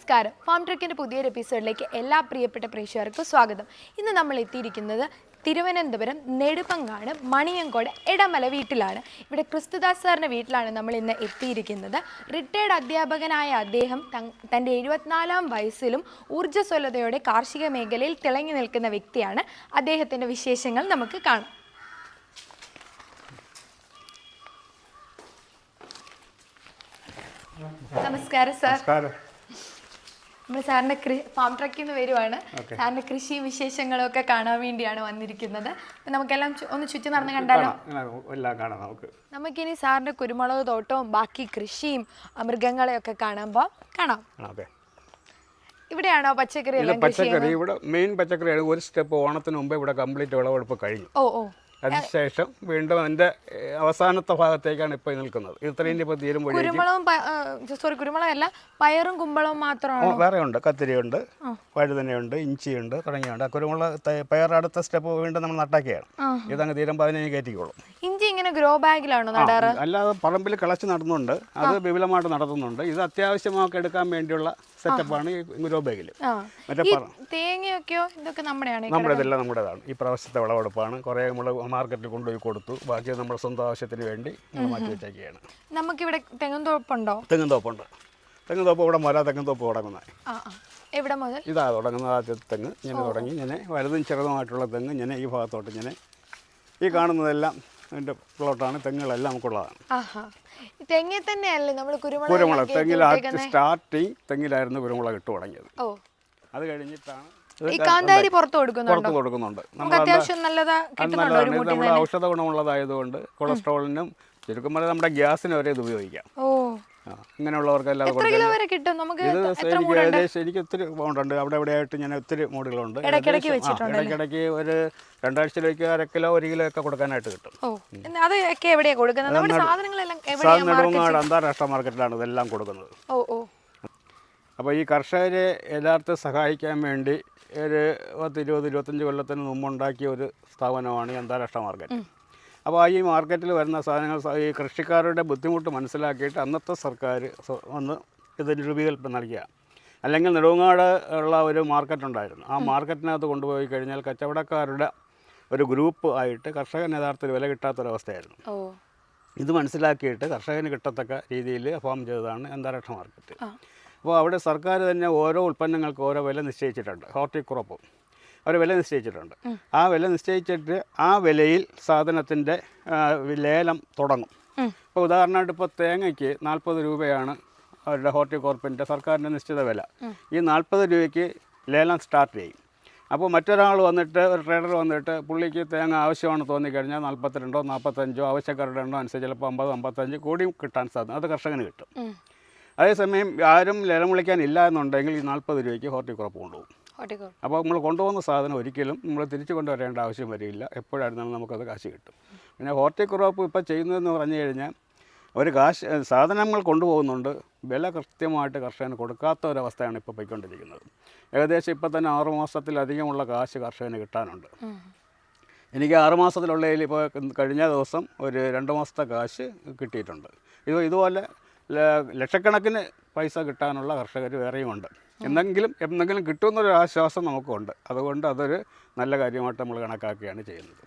നമസ്കാരം. ഫാം ട്രക്കിൻ്റെ പുതിയൊരു എപ്പിസോഡിലേക്ക് എല്ലാ പ്രിയപ്പെട്ട പ്രേക്ഷകർക്കും സ്വാഗതം. ഇന്ന് നമ്മൾ എത്തിയിരിക്കുന്നത് തിരുവനന്തപുരം നെടുമങ്ങാട് മണിയങ്കോട് എടമല വീട്ടിലാണ്. ഇവിടെ ക്രിസ്തുദാസ് സാറിൻ്റെ വീട്ടിലാണ് നമ്മൾ ഇന്ന് എത്തിയിരിക്കുന്നത്. റിട്ടയർഡ് അധ്യാപകനായ അദ്ദേഹം തൻ്റെ 74-ാം വയസ്സിലും ഊർജ്ജസ്വലതയോടെ കാർഷിക മേഖലയിൽ തിളങ്ങി നിൽക്കുന്ന വ്യക്തിയാണ്. അദ്ദേഹത്തിൻ്റെ വിശേഷങ്ങൾ നമുക്ക് കാണാം. നമസ്കാരം സാർ. നമ്മൾ സാറിൻ്റെ ഫാം ട്രക്കിൽ നിന്ന് വരുവാണ്. സാറിൻ്റെ കൃഷിയും വിശേഷങ്ങളും ഒക്കെ കാണാൻ വേണ്ടിയാണ് വന്നിരിക്കുന്നത്. അപ്പം നമുക്കെല്ലാം ഒന്ന് ചുറ്റി നടന്ന് കണ്ടാലോ? നമുക്കിനി സാറിൻ്റെ കുരുമുളക് തോട്ടവും ബാക്കി കൃഷിയും മൃഗങ്ങളെയൊക്കെ കാണുമ്പോൾ കാണാം. ഇവിടെയാണോ പച്ചക്കറി എല്ലാം? പച്ചക്കറി ഇവിടെ മെയിൻ പച്ചക്കറിയാണ്. ഒരു സ്റ്റെപ്പ് ഓണത്തിന് മുമ്പ് ഇവിടെ കംപ്ലീറ്റ് വിളവെടുപ്പ് കഴിഞ്ഞു. അതിനുശേഷം വീണ്ടും അതിന്റെ അവസാനത്തെ ഭാഗത്തേക്കാണ് ഇപ്പോൾ നിൽക്കുന്നത്. ഇത്രയും ഇപ്പോൾ തീരുമ്പോഴേക്കും കുരുമുളകല്ല, പയറും കുമ്പളവും മാത്രമാണ്. വേറെ ഉണ്ട്, കത്തിരിയുണ്ട്, വഴുതനയുണ്ട്, ഇഞ്ചിയുണ്ട്, തുടങ്ങിയുണ്ട്. കുരുമുളക് പയർ അടുത്ത സ്റ്റെപ്പ് വീണ്ടും നമ്മൾ നട്ടാക്കിയാണ്. ഇതങ്ങ് തീരുമ്പോൾ അതിനെ കയറ്റിക്കോളും. ഇഞ്ചി ഇങ്ങനെ ഗ്രോ ബാഗിലാണോ നടാറ്? അല്ലാതെ പറമ്പിൽ കിളച്ച് നടുന്നുണ്ട്, അത് വിപുലമായിട്ട് നടത്തുന്നുണ്ട്. ഇത് അത്യാവശ്യമാക്കി എടുക്കാൻ വേണ്ടിയുള്ള സെറ്റപ്പാണ് ഈ ഗ്രോ ബാഗിൽ. മറ്റേ തേങ്ങയൊക്കെയോ ഇതൊക്കെ നമ്മുടെയാണ്? നമ്മുടേതെല്ലാം നമ്മുടേതാണ്. ഈ പ്രാവശ്യത്തെ വിളവെടുപ്പാണ്. കുറേ നമ്മൾ മാർക്കറ്റിൽ കൊണ്ടുപോയി കൊടുത്തു, ബാക്കി നമ്മുടെ സ്വന്തം ആവശ്യത്തിന് വേണ്ടി മാറ്റി വെച്ചേക്കാണ്. നമുക്കിവിടെ തെങ്ങുംതോപ്പുണ്ടോ? തെങ്ങുംതോപ്പുണ്ട്. തെങ്ങുംതോപ്പ് ഇവിടെ മല തെങ്ങുംതോപ്പ് തുടങ്ങുന്നത്. എവിടെ മുതൽ? ഇതാ തുടങ്ങുന്നത്. ആദ്യത്തെ തെങ്ങ് ഇങ്ങനെ തുടങ്ങി ഇങ്ങനെ വലുതും ചെറുതുമായിട്ടുള്ള തെങ്ങ് ഇങ്ങനെ ഈ ഭാഗത്തോട്ട് ഇങ്ങനെ ഈ കാണുന്നതെല്ലാം അതിൻ്റെ പ്ലോട്ടാണ്. തെങ്ങുകളെല്ലാം നമുക്കുള്ളതാണ്. തെങ്ങിൽ തന്നെയല്ലേ നമ്മൾ കുരുമുളക് സ്റ്റാർട്ടിങ് തെങ്ങിലായിരുന്നു കുരുമുളക് ഇട്ട് തുടങ്ങിയത്. അത് കഴിഞ്ഞിട്ടാണ് പുറത്ത് കൊടുക്കുന്നുണ്ട്. നല്ലതാണ്. ഇത് നമ്മുടെ ഔഷധ ഗുണമുള്ളതായതുകൊണ്ട് കൊളസ്ട്രോളിനും ചുരുക്കം പറഞ്ഞാൽ നമ്മുടെ ഗ്യാസിന് വരെ ഇത് ഉപയോഗിക്കാം. ഇങ്ങനെയുള്ളവർക്കെല്ലാം ഏകദേശം എനിക്ക് ഒത്തിരി ഉണ്ട്. അവിടെ എവിടെയായിട്ട് ഞാൻ ഒത്തിരി മൂടുകളുണ്ട്. ഇടയ്ക്കിടയ്ക്ക് ഒരു 2 ആഴ്ചയിലേക്ക് 1/2 കിലോ 1 കിലോ ഒക്കെ കൊടുക്കാനായിട്ട് കിട്ടും. നെടുമങ്ങാട് അന്താരാഷ്ട്ര മാർക്കറ്റിലാണ് ഇതെല്ലാം കൊടുക്കുന്നത്. അപ്പോൾ ഈ കർഷകരെ യഥാർത്ഥ സഹായിക്കാൻ വേണ്ടി ഒരു 10-20-25 കൊല്ലത്തിന് മുമ്പുണ്ടാക്കിയ ഒരു സ്ഥാപനമാണ് ഈ അന്താരാഷ്ട്ര മാർക്കറ്റ്. അപ്പോൾ ഈ മാർക്കറ്റിൽ വരുന്ന സാധനങ്ങൾ ഈ കൃഷിക്കാരുടെ ബുദ്ധിമുട്ട് മനസ്സിലാക്കിയിട്ട് അന്നത്തെ സർക്കാർ ഒന്ന് ഇതിന് രൂപീകൽപ്പന നൽകിയ. അല്ലെങ്കിൽ നെടുമങ്ങാട് ഉള്ള ഒരു മാർക്കറ്റ് ഉണ്ടായിരുന്നു. ആ മാർക്കറ്റിനകത്ത് കൊണ്ടുപോയി കഴിഞ്ഞാൽ കച്ചവടക്കാരുടെ ഒരു ഗ്രൂപ്പ് ആയിട്ട് കർഷകന് യഥാർത്ഥത്തിൽ വില കിട്ടാത്തൊരവസ്ഥയായിരുന്നു. ഇത് മനസ്സിലാക്കിയിട്ട് കർഷകന് കിട്ടത്തക്ക രീതിയിൽ ഫോം ചെയ്തതാണ് അന്താരാഷ്ട്ര മാർക്കറ്റ്. അപ്പോൾ അവിടെ സർക്കാർ തന്നെ ഓരോ ഉൽപ്പന്നങ്ങൾക്ക് ഓരോ വില നിശ്ചയിച്ചിട്ടുണ്ട്. ഹോർട്ടിക്രോപ്പ് അവർ വില നിശ്ചയിച്ചിട്ടുണ്ട്. ആ വില നിശ്ചയിച്ചിട്ട് ആ വിലയിൽ സാധനത്തിൻ്റെ ലേലം തുടങ്ങും. ഇപ്പോൾ ഉദാഹരണമായിട്ട് ഇപ്പോൾ തേങ്ങയ്ക്ക് 40 രൂപയാണ് അവരുടെ ഹോർട്ടികോർപ്പിൻ്റെ സർക്കാരിൻ്റെ നിശ്ചിത വില. ഈ 40 രൂപയ്ക്ക് ലേലം സ്റ്റാർട്ട് ചെയ്യും. അപ്പോൾ മറ്റൊരാൾ വന്നിട്ട് ഒരു ട്രേഡർ വന്നിട്ട് പുള്ളിക്ക് തേങ്ങ ആവശ്യമാണെന്ന് തോന്നിക്കഴിഞ്ഞാൽ 42 45 ആവശ്യക്കാരുടെ എണ്ണം അനുസരിച്ച് ചിലപ്പോൾ 50 55 കൂടിയും കിട്ടാൻ സാധ്യത അത് കർഷകന് കിട്ടും. അതേസമയം ആരും ലേലം വിളിക്കാനില്ല എന്നുണ്ടെങ്കിൽ ഈ 40 രൂപയ്ക്ക് ഹോർട്ടിക്രോപ്പ് കൊണ്ടുപോകും. അപ്പോൾ നമ്മൾ കൊണ്ടുപോകുന്ന സാധനം ഒരിക്കലും നമ്മൾ തിരിച്ചു കൊണ്ടുവരേണ്ട ആവശ്യം വരില്ല. എപ്പോഴായിരുന്നാലും നമുക്കത് കാശ് കിട്ടും. പിന്നെ ഹോർട്ടിക്രോപ്പ് ഇപ്പോൾ ചെയ്യുന്നതെന്ന് പറഞ്ഞു കഴിഞ്ഞാൽ ഒരു സാധനങ്ങൾ കൊണ്ടുപോകുന്നുണ്ട്, വില കൃത്യമായിട്ട് കർഷകന് കൊടുക്കാത്ത ഒരവസ്ഥയാണ് ഇപ്പോൾ പോയിക്കൊണ്ടിരിക്കുന്നത്. ഏകദേശം ഇപ്പോൾ തന്നെ 6 മാസത്തിലധികമുള്ള കാശ് കർഷകന് കിട്ടാനുണ്ട്. എനിക്ക് 6 മാസത്തിലുള്ളതിൽ ഇപ്പോൾ കഴിഞ്ഞ ദിവസം ഒരു 2 മാസത്തെ കാശ് കിട്ടിയിട്ടുണ്ട്. ഇതുപോലെ ലക്ഷക്കണക്കിന് പൈസ കിട്ടാനുള്ള കർഷകർ വേറെയുമുണ്ട്. എന്തെങ്കിലും കിട്ടുമെന്നൊരു ആശ്വാസം നമുക്കുണ്ട്. അതുകൊണ്ട് അതൊരു നല്ല കാര്യമായിട്ട് നമ്മൾ കണക്കാക്കുകയാണ് ചെയ്യുന്നത്.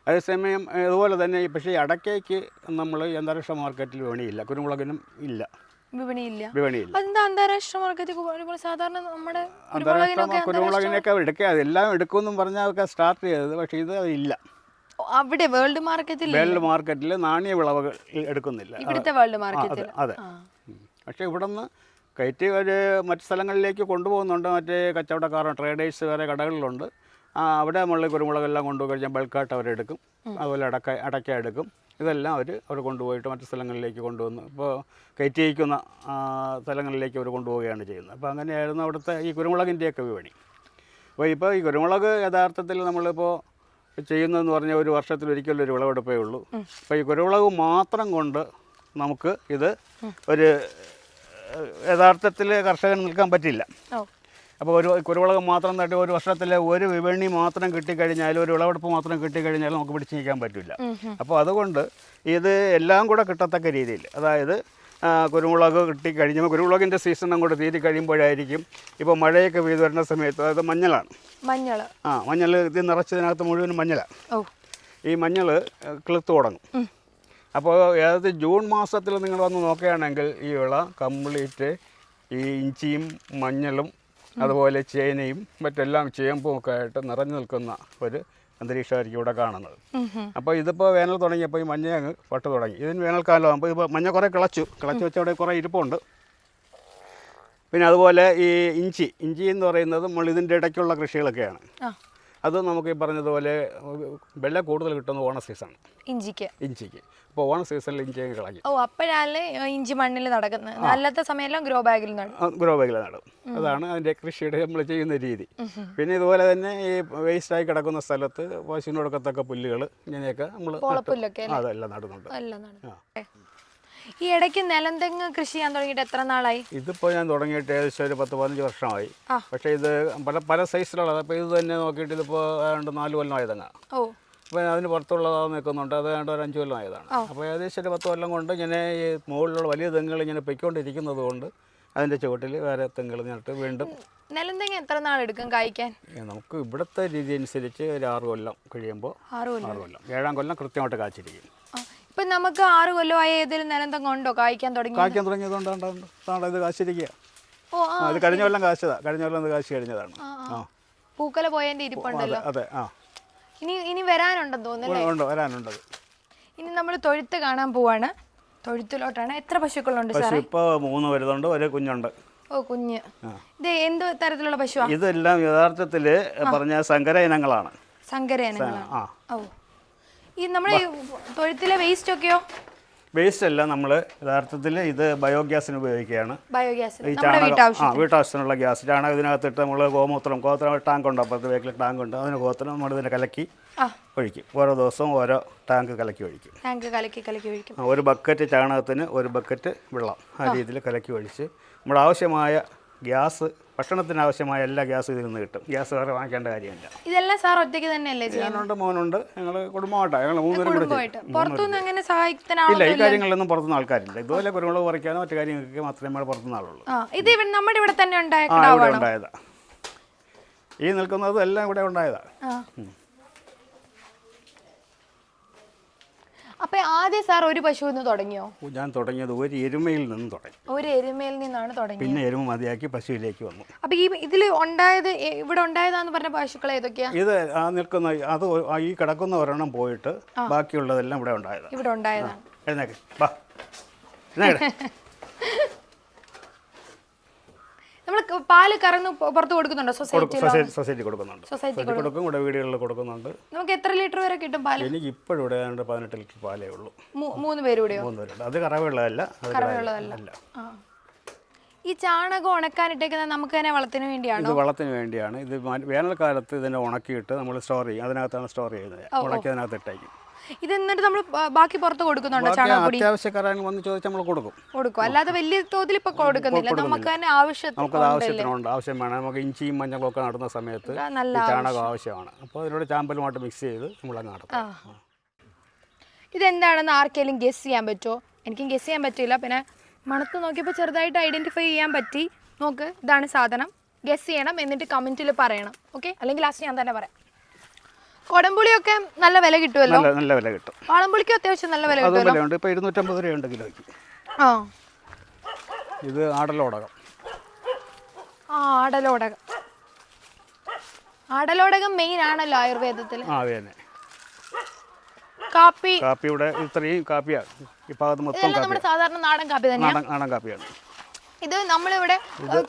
അതേസമയം അതുപോലെ തന്നെ പക്ഷേ ഈ അടയ്ക്കയ്ക്ക് നമ്മൾ അന്താരാഷ്ട്ര മാർക്കറ്റിൽ വിപണിയില്ല, കുരുമുളകിനും ഇല്ല വിപണിയില്ല. അന്താരാഷ്ട്ര മാർക്കറ്റ് സാധാരണ നമ്മുടെ കുരുമുളകിനൊക്കെ എടുക്കുക, അതെല്ലാം എടുക്കുമെന്നും പറഞ്ഞാൽ അതൊക്കെ സ്റ്റാർട്ട് ചെയ്തത്. പക്ഷേ ഇത് ഇല്ല. അവിടെ വേൾഡ് മാർക്കറ്റിൽ നാണ്യ വിളവുകൾ എടുക്കുന്നില്ല. അതെ. പക്ഷേ ഇവിടെ നിന്ന് കയറ്റി ഒരു മറ്റ് സ്ഥലങ്ങളിലേക്ക് കൊണ്ടുപോകുന്നുണ്ട്. മറ്റേ കച്ചവടക്കാർ ട്രേഡേഴ്സ് വേറെ കടകളിലുണ്ട്. അവിടെ നമ്മൾ കുരുമുളകെല്ലാം കൊണ്ടുപോയി കഴിഞ്ഞാൽ ബൾക്കായിട്ട് അവരെടുക്കും. അതുപോലെ അടയ്ക്ക എടുക്കും. ഇതെല്ലാം അവർ കൊണ്ടുപോയിട്ട് മറ്റ് സ്ഥലങ്ങളിലേക്ക് കൊണ്ടുവന്ന് ഇപ്പോൾ കയറ്റി അയക്കുന്ന സ്ഥലങ്ങളിലേക്ക് അവർ കൊണ്ടുപോവുകയാണ് ചെയ്യുന്നത്. അപ്പോൾ അങ്ങനെയായിരുന്നു അവിടുത്തെ ഈ കുരുമുളകിൻ്റെയൊക്കെ വിപണി. അപ്പോൾ ഇപ്പോൾ ഈ കുരുമുളക് യഥാർത്ഥത്തിൽ നമ്മളിപ്പോൾ ചെയ്യുന്നതെന്ന് പറഞ്ഞാൽ ഒരു വർഷത്തിലൊരിക്കലും ഒരു വിളവെടുപ്പേ ഉള്ളൂ. അപ്പോൾ ഈ കുരുമുളക് മാത്രം കൊണ്ട് നമുക്ക് ഇത് ഒരു യഥാർത്ഥത്തിൽ കർഷകന് നിൽക്കാൻ പറ്റില്ല. അപ്പോൾ ഒരു കുരുമുളക് മാത്രം നട്ട് ഒരു വർഷത്തിൽ ഒരു വിപണി മാത്രം കിട്ടിക്കഴിഞ്ഞാൽ, ഒരു വിളവെടുപ്പ് മാത്രം കിട്ടിക്കഴിഞ്ഞാൽ നമുക്ക് പിടിച്ചു നിൽക്കാൻ പറ്റില്ല. അപ്പോൾ അതുകൊണ്ട് ഇത് എല്ലാം കൂടെ കിട്ടത്തക്ക രീതിയിൽ, അതായത് കുരുമുളക് കിട്ടിക്കഴിഞ്ഞപ്പോൾ കുരുമുളകിൻ്റെ സീസൺ അങ്ങോട്ട് തീരി കഴിയുമ്പോഴായിരിക്കും ഇപ്പോൾ മഴയൊക്കെ പെയ്ത് വരുന്ന സമയത്ത് അതായത് മഞ്ഞളാണ്. മഞ്ഞൾ ഇത് നിറച്ചതിനകത്ത് മുഴുവനും മഞ്ഞളാണ്. ഈ മഞ്ഞൾ കിളുത്ത് തുടങ്ങും. അപ്പോൾ ഏത് ജൂൺ മാസത്തിൽ നിങ്ങൾ വന്ന് നോക്കുകയാണെങ്കിൽ ഈ വിള കംപ്ലീറ്റ് ഈ ഇഞ്ചിയും മഞ്ഞളും അതുപോലെ ചേനയും മറ്റെല്ലാം ചേമ്പും ഒക്കെ ആയിട്ട് നിറഞ്ഞു നിൽക്കുന്ന ഒരു അന്തരീക്ഷമായിരിക്കും ഇവിടെ കാണുന്നത്. അപ്പോൾ ഇതിപ്പോൾ വേനൽ തുടങ്ങിയപ്പോൾ ഈ മഞ്ഞ അങ്ങ് പട്ട് തുടങ്ങി. ഇതിന് വേനൽക്കാലം ആകുമ്പോൾ ഇപ്പോൾ മഞ്ഞ കുറേ കിളച്ച് വെച്ച് അവിടെ കുറേ ഇരിപ്പുണ്ട്. പിന്നെ അതുപോലെ ഈ ഇഞ്ചി എന്ന് പറയുന്നത് നമ്മൾ ഇതിൻ്റെ ഇടയ്ക്കുള്ള കൃഷികളൊക്കെയാണ്. അത് നമുക്ക് ഈ പറഞ്ഞതുപോലെ വെള്ള കൂടുതൽ കിട്ടുന്ന ഓണ സീസൺ ഇഞ്ചിക്ക്. അപ്പോൾ ഓണ സീസണിൽ ഇഞ്ചി കളഞ്ഞു. അപ്പോഴാണ് ഇഞ്ചി മണ്ണിൽ നടക്കുന്നത്. അല്ലാത്ത സമയമെല്ലാം ഗ്രോ ബാഗിൽ നടും. അതാണ് അതിൻ്റെ കൃഷിയുടെ നമ്മൾ ചെയ്യുന്ന രീതി. പിന്നെ ഇതുപോലെ തന്നെ ഈ വേസ്റ്റായി കിടക്കുന്ന സ്ഥലത്ത് പശുവിനോടൊക്കത്തൊക്കെ പുല്ലുകൾ ഇങ്ങനെയൊക്കെ നമ്മൾ അതെല്ലാം നടുന്നുണ്ട്. ഈ ഇടയ്ക്ക് നിലന്തെങ്ങ് കൃഷി ചെയ്യാൻ തുടങ്ങിയിട്ട് എത്ര നാളായി? ഇതിപ്പോൾ ഞാൻ തുടങ്ങിയിട്ട് ഏകദേശം ഒരു 10-15 വർഷമായി. പക്ഷേ ഇത് പല സൈസിലുള്ളത്. അപ്പോൾ ഇത് തന്നെ നോക്കിയിട്ട് ഇതിപ്പോൾ ഏതാണ്ട് 4 കൊല്ലമായി തന്നെ. അപ്പോൾ അതിന് പുറത്തുള്ളതാണ് നിൽക്കുന്നുണ്ട്. അത് ഏതാണ്ട് ഒരു 5 കൊല്ലമായതാണ്. അപ്പോൾ ഏകദേശം ഒരു 10 കൊല്ലം കൊണ്ട് ഇങ്ങനെ ഈ മുകളിലുള്ള വലിയ തെങ്ങുകൾ ഇങ്ങനെ പൊയ്ക്കൊണ്ടിരിക്കുന്നത് കൊണ്ട് അതിൻ്റെ ചുവട്ടിൽ വേറെ തെങ്ങുകൾ നട്ട് വീണ്ടും. നിലന്തെങ്ങ് എത്ര നാളെടുക്കും കായ്ക്കാൻ? നമുക്ക് ഇവിടുത്തെ രീതി അനുസരിച്ച് ഒരു 6 കൊല്ലം കഴിയുമ്പോൾ 6 കൊല്ലം 7-ാം കൊല്ലം കൃത്യമായിട്ട് കാച്ചിരിക്കും. ഇപ്പം നമുക്ക് 6 കൊല്ലമായ ഏതെങ്കിലും നിലന്തെങ്ങ് ഉണ്ടോ കായ്ക്കാൻ തുടങ്ങിയതുകൊണ്ടാണ് ഇത് കാശിരിക്കുക. അത് കഴിഞ്ഞ കൊല്ലം കാശി കഴിഞ്ഞതാണ്. പൂക്കല പോയതിൻ്റെ ഇരിപ്പുണ്ടല്ലോ. അതെ. ഇനി വരാനുണ്ടെന്ന് തോന്നുന്നു. വരാനുണ്ട്. ഇനി നമ്മൾ തൊഴുത്ത് കാണാൻ പോവാണ്. തൊഴുത്തിലോട്ടാണ്. എത്ര പശുക്കളുണ്ട് സാർ? ഇപ്പോൾ 3 വരുന്നുണ്ട്, ഒരു കുഞ്ഞുണ്ട്. കുഞ്ഞ്. ഇത് എന്ത് തരത്തിലുള്ള പശുവാണ്? ഇതെല്ലാം യഥാർത്ഥത്തിൽ പറഞ്ഞ സങ്കര ഇനങ്ങളാണ്. ഈ നമ്മുടെ തൊഴുത്തിലെ വേസ്റ്റ് ഒക്കെയോ? വേസ്റ്റ് അല്ല, നമ്മൾ യഥാർത്ഥത്തിൽ ഇത് ബയോഗ്യാസിന് ഉപയോഗിക്കുകയാണ്. ഈ വീട്ടാവശ്യത്തിനുള്ള ഗ്യാസ്. ചാണകം ഇതിനകത്തിട്ട് നമ്മൾ ഗോമൂത്രം ടാങ്ക് ഉണ്ട്. അപ്പുറത്ത് വേക്കിൽ ടാങ്ക് ഉണ്ട്. അതിന് ഗോത്രം നമ്മൾ ഇതിനെ കലക്കി ഒഴിക്കും. ഓരോ ദിവസവും ഓരോ ടാങ്ക് കലക്കി ഒഴിക്കും. ഒരു ബക്കറ്റ് ചാണകത്തിന് 1 ബക്കറ്റ് വെള്ളം ആ രീതിയിൽ കലക്കി ഒഴിച്ച് നമ്മുടെ ആവശ്യമായ ഗ്യാസ്, ഭക്ഷണത്തിന് ആവശ്യമായ എല്ലാ ഗ്യാസും ഇതിൽ നിന്ന് കിട്ടും. ഗ്യാസ് വേറെ വാങ്ങിക്കേണ്ട കാര്യമില്ല. ഇതെല്ലാം സാർ ഒറ്റയ്ക്ക് തന്നെയല്ലേ ചെയ്യാനുണ്ട്? മോനുണ്ട്. ഞങ്ങൾ കുടുംബമായിട്ടാണ്. ഞങ്ങൾ 3 പേരും കൂടെ ഇല്ല, ഈ കാര്യങ്ങളിലൊന്നും പുറത്തുനിന്ന് ആൾക്കാരില്ല. ഇതുപോലെ കുരുമുളക് പറിക്കാനോ മറ്റു കാര്യങ്ങൾക്ക് മാത്രമേ നമ്മൾ പുറത്തുനിന്ന് ആളുള്ളൂ. ഇത് നമ്മുടെ ഇവിടെ തന്നെ ഉണ്ടായതാ. ഈ നിൽക്കുന്നത് എല്ലാം ഇവിടെ ഉണ്ടായതാ. അപ്പൊ ആദ്യം സാർ ഒരു പശുവിൽ നിന്ന് തുടങ്ങിയോ? ഞാൻ തുടങ്ങിയത് ഒരു എരുമയിൽ നിന്ന് തുടങ്ങി. ഒരു എരുമയിൽ നിന്നാണ് തുടങ്ങിയത്. പിന്നെ എരുമ മതിയാക്കി പശുവിലേക്ക് വന്നു. അപ്പൊ ഇതിൽ ഉണ്ടായത് ഇവിടെ ഉണ്ടായതാന്ന് പറഞ്ഞ പശുക്കൾ ഏതൊക്കെയാ? ഇത് നിൽക്കുന്ന അത് ഈ കിടക്കുന്ന ഒരെണ്ണം പോയിട്ട് ബാക്കിയുള്ളതെല്ലാം ഇവിടെ ഉണ്ടായതാണ്. എഴുന്നേക്ക്. നമ്മൾ പാല് കറന്ന് പുറത്ത് കൊടുക്കുന്നുണ്ടോ? സൊസൈറ്റി കൊടുക്കുന്നുണ്ട്. ഇവിടെ വീടുകളിൽ കൊടുക്കുന്നുണ്ട്. നമുക്ക് എത്ര ലിറ്റർ വരെ കിട്ടും പാല്? എനിക്ക് ഇപ്പോഴും ഇവിടെ 18 ലിറ്റർ പാലേ ഉള്ളൂ. 3 പേരുടെയോ? 3 പേരുണ്ട്. അത് കറവുള്ളതല്ല. ഈ ചാണകം ഉണക്കാനിട്ടേക്കുന്നത് നമുക്ക് തന്നെ വളത്തിന് വേണ്ടിയാണോ? ഇത് വളത്തിന് വേണ്ടിയാണ്. ഇത് വേനൽക്കാലത്ത് ഇതിനെ ഉണക്കിയിട്ട് നമ്മൾ സ്റ്റോർ ചെയ്യും. അതിനകത്താണ് സ്റ്റോർ ചെയ്യുന്നത്. ഉണക്കി അതിനകത്ത് ഇട്ടേക്കും. ഇത് എന്നിട്ട് നമ്മൾ ബാക്കി പുറത്ത് കൊടുക്കുന്നുണ്ടോ? ചാണകപ്പൊടി അത്യാവശ്യക്കാരൻ വന്ന് ചോദിച്ചാൽ നമ്മൾ കൊടുക്കും. അല്ലാതെ വലിയ തോതിൽ ഇപ്പൊ കൊടുക്കുന്നില്ല. നമുക്ക് തന്നെ ആവശ്യത്തിനുണ്ട്. ആവശ്യം വേണം. നമുക്ക് ഇഞ്ചിയും മഞ്ഞളും ഒക്കെ നടുന്ന സമയത്ത് ചാണകം ആവശ്യമാണ്. അപ്പോൾ അതിനോട് ചാമ്പലുമായിട്ട് മിക്സ് ചെയ്ത് നമ്മളങ്ങ് നടത്തും. ഇതെന്താണെന്ന് ആർക്കെങ്കിലും ഗസ് ചെയ്യാൻ പറ്റുമോ? എനിക്കും ഗസ് ചെയ്യാൻ പറ്റില്ല. പിന്നെ മണത്ത് നോക്കിയപ്പോൾ ചെറുതായിട്ട് ഐഡന്റിഫൈ ചെയ്യാൻ പറ്റി. നോക്ക്, ഇതാണ് സാധനം. ഗസ് ചെയ്യണം, എന്നിട്ട് കമന്റിൽ പറയണം. ഓക്കെ? അല്ലെങ്കിൽ ലാസ്റ്റ് ഞാൻ തന്നെ പറയാം. കൊടംപുളിയൊക്കെ നല്ല വില കിട്ടുമല്ലോ? നല്ല വില കിട്ടും. വാളംപുളിക്ക് അത്യാവശ്യം നല്ല വില കിട്ടുമല്ലോ? ഇപ്പോൾ 250 രൂപയുണ്ട് കിലോയ്ക്ക്. ഇത് ആടലോടകം. ആടലോടകം മെയിൻ ആണല്ലോ ആയുർവേദത്തിൽ. അതെ തന്നെ. കാപ്പിയുടെ ഇത്രയും കാപ്പിയാണ്. ഈ ഭാഗത്ത് മൊത്തം നമ്മുടെ സാധാരണ നാടൻ കാപ്പി തന്നെയാണ്. നാടൻ കാപ്പിയാണ്. ഇത് നമ്മളിവിടെ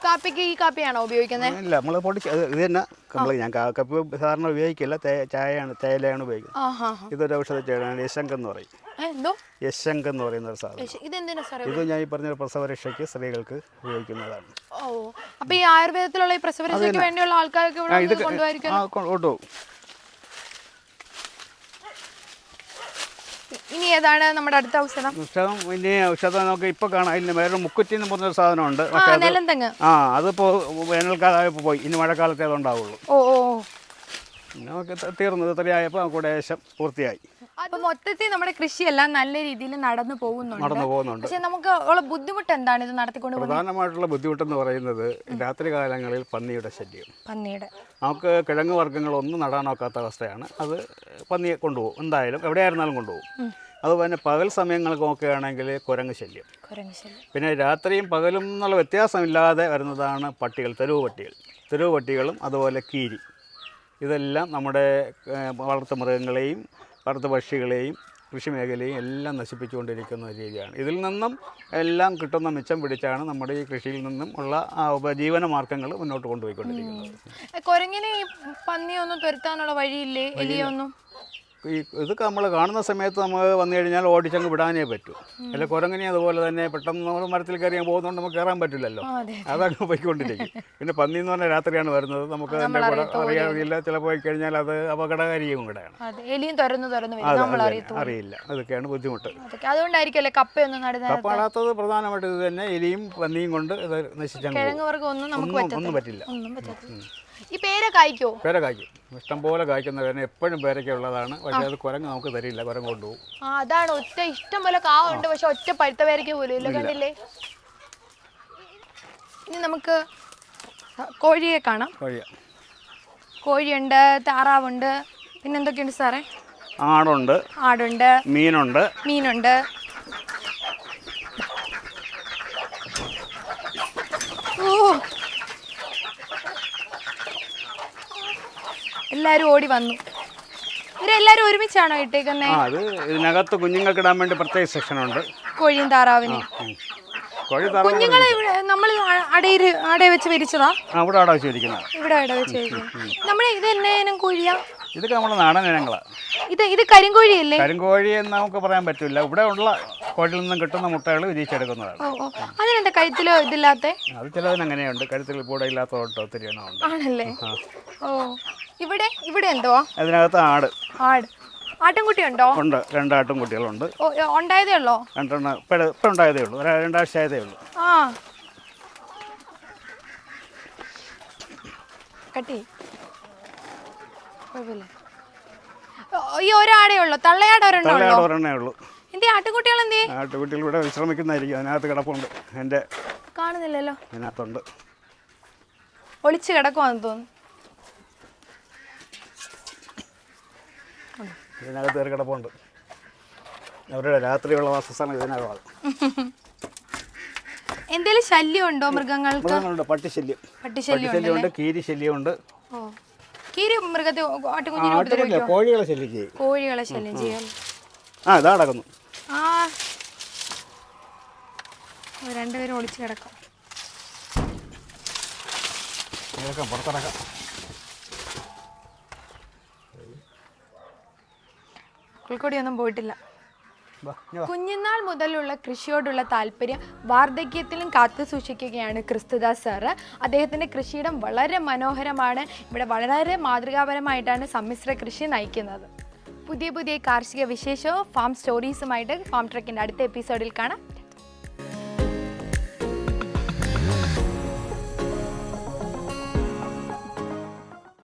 കാപ്പിക്ക് ഈ കാപ്പിയാണോ ഉപയോഗിക്കുന്നത്? ഇല്ല, നമ്മൾ പൊടിച്ച് ഇത് തന്നെ ഞാൻ കാപ്പി സാധാരണ ഉപയോഗിക്കില്ല. തേയിലയാണ് ഉപയോഗിക്കുന്നത്. ഇതൊരു ഔഷധ ചെടിയാണ്. യശങ്ക് എന്ന് പറയും. യശങ്ക് എന്ന് പറയുന്ന ഒരു സാധനം. ഇത് ഞാൻ ഈ പറഞ്ഞ പ്രസവരക്ഷയ്ക്ക് സ്ത്രീകൾക്ക് ഉപയോഗിക്കുന്നതാണ്. അപ്പൊ ഈ ആയുർവേദത്തിലുള്ള ഈ പ്രസവരക്ഷയ്ക്ക് വേണ്ടിയുള്ള ആൾക്കാർക്ക് കൊണ്ടുപോകും. ഇനി ഏതാണ് നമ്മുടെ അടുത്ത ഔഷധം? ഔഷധം നമുക്ക് ഇപ്പൊ കാണാം. ഇതിന് വേറെ മുക്കുറ്റി എന്ന് പറഞ്ഞൊരു സാധനമുണ്ട്. അതിപ്പോ വേനൽക്കാലമായപ്പോ പോയി. ഇനി മഴക്കാലത്തെ അതുണ്ടാവുള്ളൂ. നമുക്ക് തീർന്നത് ഇത്രയായപ്പോൾ നമുക്ക് ലേശം പൂർത്തിയായി. അപ്പൊ മൊത്തത്തിൽ നമ്മുടെ കൃഷിയെല്ലാം നല്ല രീതിയിൽ നടന്നു പോകുന്നുണ്ട്. പക്ഷെ നമുക്ക് ഉള്ള ബുദ്ധിമുട്ട് എന്താണ് ഇത് നടത്തിക്കൊണ്ട് പ്രധാനമായിട്ടുള്ള ബുദ്ധിമുട്ടെന്ന് പറയുന്നത് രാത്രി കാലങ്ങളിൽ പന്നിയുടെ ശല്യം. പന്നിയുടെ നമുക്ക് കിഴങ്ങ് വർഗ്ഗങ്ങളൊന്നും നടാനൊക്കാത്ത അവസ്ഥയാണ്. അത് പന്നിയെ കൊണ്ടുപോകും, എന്തായാലും എവിടെയായിരുന്നാലും കൊണ്ടുപോകും. അതുപോലെ പകൽ സമയങ്ങൾക്ക് നോക്കുകയാണെങ്കിൽ കുരങ്ങ് ശല്യം. പിന്നെ രാത്രിയും പകലും എന്നുള്ള വ്യത്യാസമില്ലാതെ വരുന്നതാണ് പട്ടികൾ, തെരുവ് പട്ടികളും അതുപോലെ കീരി. ഇതെല്ലാം നമ്മുടെ വളർത്തു മൃഗങ്ങളെയും വളർത്തു പക്ഷികളെയും കൃഷി മേഖലയും എല്ലാം നശിപ്പിച്ചുകൊണ്ടിരിക്കുന്ന രീതിയാണ്. ഇതിൽ നിന്നും എല്ലാം കിട്ടുന്ന മിച്ചം പിടിച്ചാണ് നമ്മുടെ ഈ കൃഷിയിൽ നിന്നും ഉള്ള ഉപജീവന മാർഗ്ഗങ്ങൾ മുന്നോട്ട് കൊണ്ടുപോയിക്കൊണ്ടിരിക്കുന്നത്. കുരങ്ങിനെ ഈ പന്നിയൊന്നും തുരത്താനുള്ള വഴിയില്ലേ? എലിയൊന്നും ഇതൊക്കെ നമ്മൾ കാണുന്ന സമയത്ത് നമ്മൾ വന്നു കഴിഞ്ഞാൽ ഓടിച്ചങ്ങ് വിടാനേ പറ്റൂ. അല്ല കുരങ്ങിനെ അതുപോലെ തന്നെ പെട്ടെന്ന് നമ്മൾ മരത്തിൽ കയറി പോകുന്നതുകൊണ്ട് നമുക്ക് കയറാൻ പറ്റില്ലല്ലോ, അതങ്ങ് പോയിക്കൊണ്ടിരിക്കും. പിന്നെ പന്നി എന്ന് പറഞ്ഞാൽ രാത്രിയാണ് വരുന്നത്, നമുക്ക് അതിൻ്റെ കൂടെ അറിയാറില്ല. ചിലപ്പോൾ പോയി കഴിഞ്ഞാൽ അത് അപകടകാരിയും കൂടെയാണ്. അറിയില്ല, അതൊക്കെയാണ് ബുദ്ധിമുട്ട്. അതുകൊണ്ടായിരിക്കും കപ്പയൊന്നും കപ്പ നടാത്തത് പ്രധാനമായിട്ട് ഇത് തന്നെ. എലിയും പന്നിയും കൊണ്ട് ഇത് നശിച്ചങ്ങ് ഒന്നും പറ്റില്ല. ഈ പേര കായ്ക്കോ? പേര കായ്ക്കും, ഇഷ്ടംപോലെ കായ്ക്കുന്ന പേര, എപ്പോഴും പേരൊക്കെ ഉള്ളതാണ്. പക്ഷേ അത് കുരങ്ങ് നമുക്ക് തരില്ല, കുരങ്ങ് കൊണ്ടുപോകും. അതാണ് ഒറ്റ ഇഷ്ടം പോലെ കാവുണ്ട്, പക്ഷെ ഒറ്റ പഴുത്ത പേരയ്ക്ക് പോലും ഇല്ല. കണ്ടില്ലേ? ഇനി നമുക്ക് കോഴിയെ കാണാം. കോഴിയുണ്ട്, താറാവുണ്ട്, പിന്നെ എന്തൊക്കെയുണ്ട് സാറേ? ആടുണ്ട്, മീനുണ്ട്. ഓ, എല്ലാരും ഓടി വന്നു. ഇവരെല്ലാരും ഒരുമിച്ചാണോ ഇട്ടേക്കുന്നത്? അത് ഇതിനകത്ത് കുഞ്ഞുങ്ങൾക്ക് ഇടാൻ വേണ്ടി പ്രത്യേക സെക്ഷൻ ഉണ്ട്. കോഴിയും താറാവിനെ കുഞ്ഞുങ്ങളെ നമ്മൾ അടയെ വെച്ച് വിരിച്ചതാ? ഇവിടെ അട വെച്ച് വിരിക്കുന്നത്. ഇവിടെ അട വെച്ച് നമ്മുടെ ഇത് എന്നാ ഇനം കോഴിയാ? ഇതൊക്കെ നമ്മുടെ നാടൻ ഇനങ്ങളാണ്. ഇത് കരിങ്കോഴിയല്ലേ? കരിങ്കോഴി എന്ന് നമുക്ക് പറയാൻ പറ്റില്ല. ഇവിടെ ഉള്ള കോഴിയിൽ നിന്നും കിട്ടുന്ന മുട്ടകൾ വിരിച്ചെടുക്കുന്നതാണ്. അതിനെന്താ കഴുത്തിലോ ഇതില്ലാത്ത? അത് ചിലതിന് അങ്ങനെയുണ്ട്, കഴുത്തിൽ കൂടെ ഇല്ലാത്തതുകൊണ്ട് ഒത്തിരി എണ്ണമുണ്ട്. ആണല്ലേ? ഓ, ഇവിടെ എന്തോ? അതിനകത്ത് ആട്. ആട്ടിൻകുട്ടി ഉണ്ടോ? ഉണ്ട്, 2 ആട്ടിൻകുട്ടികളുണ്ട്. ഉണ്ടായതേ ഉള്ളോ? 2 ഇപ്പം ഉണ്ടായതേ ഉള്ളൂ, 2 ആഴ്ച ആയതേ ഉള്ളൂ. കട്ടി ഈ ഒരാടേ ഉള്ളൂ? തള്ളയാട് ഒരെണ്ണേ ഉള്ളൂ. എന്തേ ആട്ടുകുട്ടികൾ? എന്തേ ആട്ടുകുട്ടികൾ? ഇവിടെ വിശ്രമിക്കുന്നതായിരിക്കും, അതിനകത്ത് കിടപ്പുണ്ട്. എൻ്റെ കാണുന്നില്ലല്ലോ, അതിനകത്തുണ്ട്, ഒളിച്ച് കിടക്കുവാന്ന് തോന്നുന്നു. ഇതിനകത്ത് കയറി കിടപ്പുണ്ട്. അവരുടെ രാത്രിയുള്ള വാസസ്ഥലം ഇതിനകമാണ്. എന്തേലും ശല്യം ഉണ്ടോ മൃഗങ്ങൾക്ക്? പട്ടിശല്യമുണ്ട്, കീരി ശല്യമുണ്ട്. കീരി മൃഗത്തെ കോഴികളെ ശല്യം ചെയ്യും. ഇതാ കിടക്കുന്നു. രണ്ടുപേരും ഒളിച്ച് കിടക്കാം. പുറത്തിറക്കാം. പുൽക്കൊടിയൊന്നും പോയിട്ടില്ല. കുഞ്ഞുനാൾ മുതലുള്ള കൃഷിയോടുള്ള താല്പര്യം വാർദ്ധക്യത്തിലും കാത്തു സൂക്ഷിക്കുകയാണ് ക്രിസ്തുദാസ് സാറ്. അദ്ദേഹത്തിൻ്റെ കൃഷിയിടം വളരെ മനോഹരമാണ്. ഇവിടെ വളരെ മാതൃകാപരമായിട്ടാണ് സമ്മിശ്ര കൃഷി നയിക്കുന്നത്. പുതിയ കാർഷിക വിശേഷവും ഫാം സ്റ്റോറീസുമായിട്ട് ഫാം ട്രക്കിൻ്റെ അടുത്ത എപ്പിസോഡിൽ കാണാം.